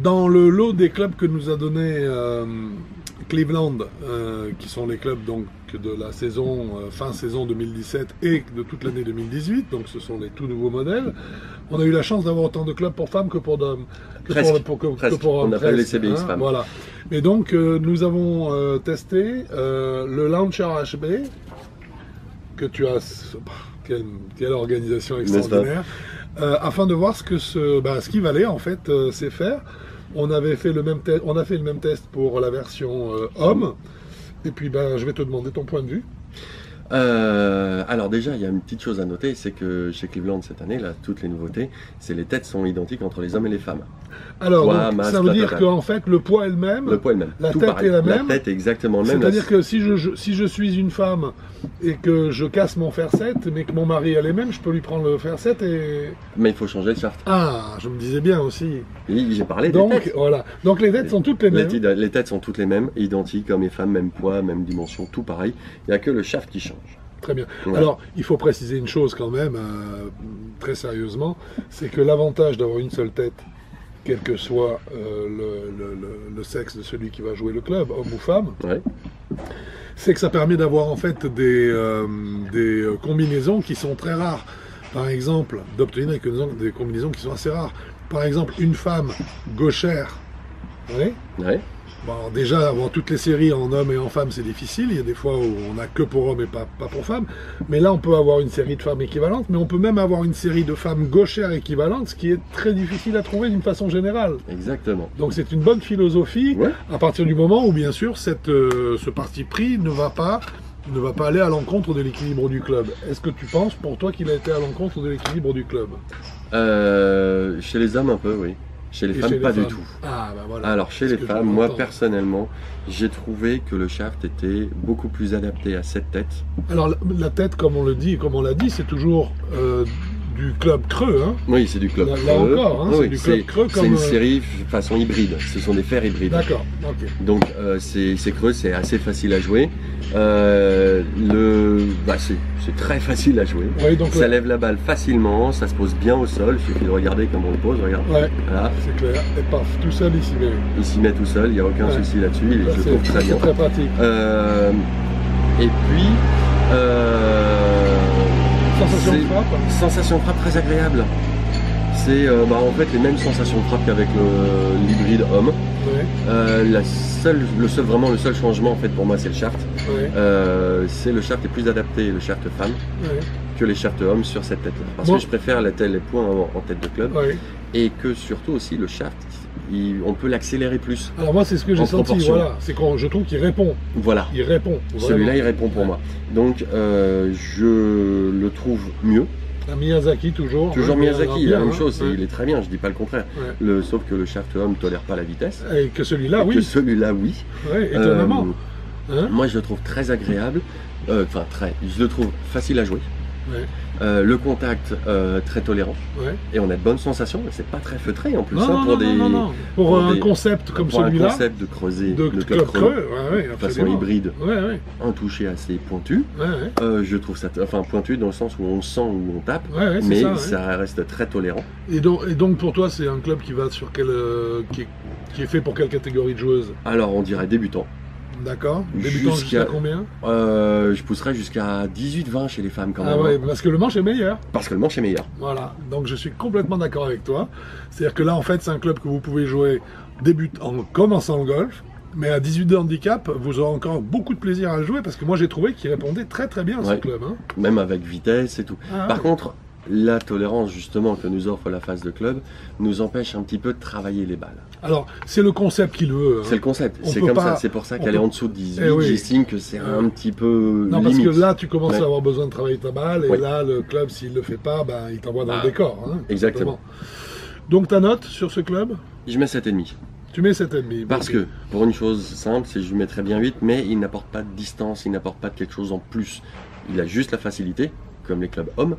dans le lot des clubs que nous a donné Cleveland, qui sont les clubs donc de la saison fin saison 2017 et de toute l'année 2018, donc ce sont les tout nouveaux modèles. On a eu la chance d'avoir autant de clubs pour femmes que pour hommes. Presque. On a pas eu les CBX hein, femmes. Voilà. Et donc nous avons testé le Launcher HB que tu as. Quelle organisation extraordinaire. Afin de voir ce qu'il valait en fait c'est faire. On a fait le même test pour la version homme. Et puis je vais te demander ton point de vue. Alors déjà, il y a une petite chose à noter, c'est que chez Cleveland cette année, là, toutes les nouveautés, c'est les têtes sont identiques entre les hommes et les femmes. Alors, poids, masque, ça veut dire qu'en fait, le poids est le même. Le poids est le même. La tout tête pareil. est la même. La tête est exactement le même. C'est-à-dire que si je suis une femme et que je casse mon fer-7, mais que mon mari a les mêmes, je peux lui prendre le fer-7 et... Mais il faut changer le shaft. Ah, je me disais bien aussi. Oui, j'ai parlé des têtes. Voilà. Donc les têtes sont toutes les mêmes. Les têtes sont toutes les mêmes, identiques, hommes et femmes, même poids, même dimension, tout pareil. Il n'y a que le shaft qui change. Très bien. Ouais. Alors, il faut préciser une chose quand même, très sérieusement, c'est que l'avantage d'avoir une seule tête, quel que soit le sexe de celui qui va jouer le club, homme ou femme, ouais, c'est que ça permet d'avoir en fait des combinaisons qui sont très rares. Par exemple, d'obtenir des combinaisons qui sont assez rares. Par exemple, une femme gauchère, ouais. Bon, alors déjà, avoir toutes les séries en hommes et en femmes, c'est difficile. Il y a des fois où on n'a que pour hommes et pas pour femmes. Mais là, on peut avoir une série de femmes équivalentes, mais on peut même avoir une série de femmes gauchères équivalentes, ce qui est très difficile à trouver d'une façon générale. Exactement. Donc c'est une bonne philosophie, ouais, à partir du moment où, bien sûr, ce parti pris ne va pas aller à l'encontre de l'équilibre du club. Est-ce que tu penses, pour toi, qu'il a été à l'encontre de l'équilibre du club? Chez les hommes, un peu, oui. Chez les femmes, pas du tout. Ah, bah voilà. Alors chez les femmes, moi personnellement, j'ai trouvé que le shaft était beaucoup plus adapté à cette tête. Alors la tête, comme on l'a dit, c'est toujours du club creux. Hein. Oui, c'est du club creux. Là encore, hein, c'est du club creux. C'est une série façon hybride. Ce sont des fers hybrides. D'accord. Ok. Donc c'est creux, c'est assez facile à jouer. C'est très facile à jouer. Oui, donc ça lève la balle facilement, ça se pose bien au sol. Il suffit de regarder comme on le pose. Regarde. Ouais. Voilà. C'est clair. Et paf, tout seul, il s'y met. Il s'y met tout seul. Il n'y a aucun souci là-dessus. Je trouve très bien. C'est très pratique. Et puis. Sensation de frappe. Sensation de frappe très agréable. C'est en fait les mêmes sensations de frappe qu'avec l'hybride homme. Ouais. Le seul changement en fait pour moi c'est le shaft. Ouais. C'est le shaft est plus adapté, le shaft femme, ouais, que les shafts hommes sur cette tête-là. Parce que je préfère les points en tête de club. Ouais. Et que surtout aussi le shaft, on peut l'accélérer plus. Alors moi c'est ce que j'ai senti, voilà. C'est quand je trouve qu'il répond. Voilà. Il répond. Celui-là il répond pour moi. Donc je le trouve mieux. Miyazaki toujours. Toujours Miyazaki, la même chose, ouais, il est très bien, je dis pas le contraire. Ouais. Sauf que le shaft homme ne tolère pas la vitesse. Et que celui-là, oui. Que celui-là, oui. Ouais, étonnamment. Moi je le trouve très agréable, je le trouve facile à jouer. Ouais. Le contact très tolérant. Ouais. Et on a de bonnes sensations, c'est pas très feutré en plus. Non. Pour un concept comme celui-là. Un concept de creuser de club creux, de façon hybride. Ouais. Un toucher assez pointu. Ouais. Je trouve ça, pointu dans le sens où on sent, où on tape, mais ça reste très tolérant. Et donc pour toi, c'est un club qui va sur qui est fait pour quelle catégorie de joueuses? Alors on dirait débutant. D'accord. Débutant jusqu'à combien? Je pousserais jusqu'à 18-20 chez les femmes quand même. Ah ouais, parce que le manche est meilleur. Parce que le manche est meilleur. Voilà, donc je suis complètement d'accord avec toi. C'est-à-dire que là, en fait, c'est un club que vous pouvez jouer en commençant le golf, mais à 18 de handicap, vous aurez encore beaucoup de plaisir à le jouer, parce que moi, j'ai trouvé qu'il répondait très très bien à ce club. Hein. Même avec vitesse et tout. Par contre, la tolérance justement que nous offre la phase de club nous empêche un petit peu de travailler les balles. Alors, c'est le concept qu'il veut. Hein. C'est le concept, c'est comme ça, c'est pour ça qu'elle est en dessous de 18, j'estime que c'est un petit peu non, limite. Parce que là, tu commences à avoir besoin de travailler ta balle, et là, le club, s'il le fait pas, il t'envoie dans le décor. Hein, exactement. Donc, ta note sur ce club? Je mets 7,5. Tu mets 7,5. Parce que, pour une chose simple, c'est que je lui mettrais bien 8, mais il n'apporte pas de distance, il n'apporte pas de quelque chose en plus. Il a juste la facilité, comme les clubs hommes.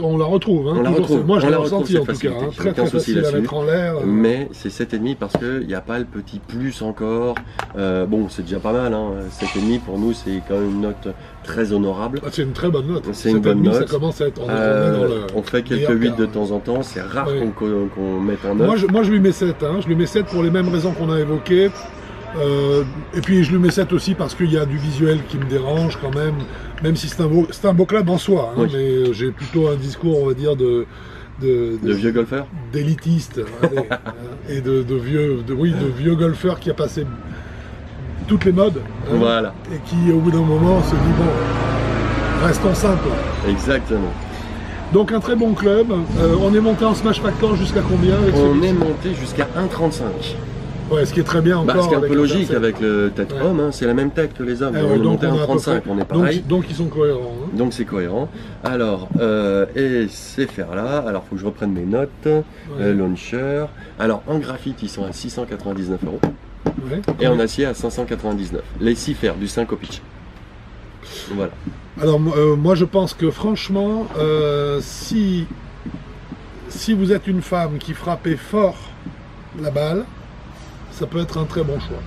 On la retrouve. Hein, On la retrouve. Moi, je On l'ai la retrouve, ressenti en cette tout cas. facilité. Hein, J'ai très aucun très souci facile à là-dessus. mettre en l'air. Mais c'est 7,5 parce qu'il n'y a pas le petit plus encore. Bon, c'est déjà pas mal. Hein. 7,5 pour nous, c'est quand même une note très honorable. Ah, c'est une très bonne note. C'est une bonne note. Ça commence à être. On est dans le on fait quelques meilleur 8 quart, de ouais. temps en temps. C'est rare Ouais. qu'on mette un 9. Moi, je lui mets 7. Hein. Je lui mets 7 pour les mêmes raisons qu'on a évoquées. Et puis je lui mets 7 aussi parce qu'il y a du visuel qui me dérange quand même si c'est un beau club en soi. Hein, Oui. mais j'ai plutôt un discours, on va dire, de vieux golfeurs. d'élitiste et de vieux golfeurs qui a passé toutes les modes. Hein, Voilà. Et qui, au bout d'un moment, se dit bon, restons simples. Exactement. Donc un très bon club. On est monté en Smash Factor jusqu'à combien avec On celui-ci est monté jusqu'à 1,35. Ouais, ce qui est très bien encore. Ce qui est un peu avec logique la avec le tête Ouais. homme, hein, c'est la même tête que les hommes. Eh on ouais, est donc monté à on a à peu 1,35, près- on est pareil. Donc ils sont cohérents. Hein. Donc c'est cohérent. Alors, et ces fers-là, alors il faut que je reprenne mes notes. Launcher. Alors en graphite, ils sont à 699 €. Ouais. Et en acier à 599. Les 6 fers du 5 au pitch. Voilà. Alors moi je pense que franchement, si vous êtes une femme qui frappait fort la balle, ça peut être un très bon choix.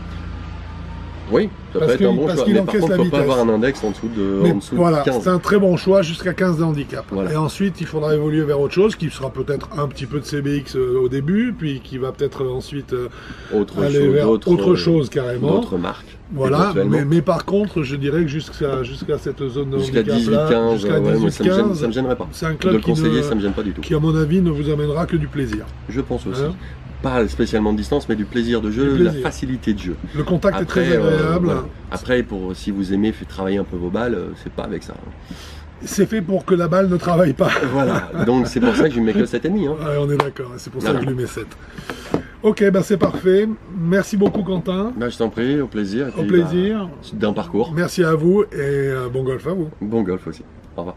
Oui, ça Parce peut être un qu'il- bon parce choix. qu'il Mais par encaisse contre, la il ne faut pas vitesse. avoir un index en dessous de, Mais en dessous voilà, de 15. c'est un très bon choix jusqu'à 15 de handicap. Voilà. Et ensuite, il faudra évoluer vers autre chose, qui sera peut-être un petit peu de CBX au début, puis qui va peut-être ensuite Autre aller chose, vers d'autres- autre chose carrément. D'autres marques. Voilà, éventuellement. mais par contre, je dirais que jusqu'à cette zone de Jusqu'à handicap 18, là, 15, jusqu'à ouais, moi, 18-15, ça me gênerait pas. c'est un De club le conseiller, ça qui, me gêne pas du tout. qui, à mon avis, ne vous amènera que du plaisir. Je pense aussi. Hein? Pas spécialement de distance, mais du plaisir de jeu, Du la plaisir. facilité de jeu. Le contact est très agréable. voilà. Après, si vous aimez travailler un peu vos balles, c'est pas avec ça. C'est fait pour que la balle ne travaille pas. Voilà, donc c'est pour ça que je lui mets que 7,5. Hein. Ouais, on est d'accord, c'est pour ça Voilà. que je lui mets 7. Ok, ben c'est parfait. Merci beaucoup Quentin. Bah, je t'en prie, au plaisir. Et Au puis, plaisir. d'un parcours. Merci à vous et bon golf à vous. Bon golf aussi. Au revoir.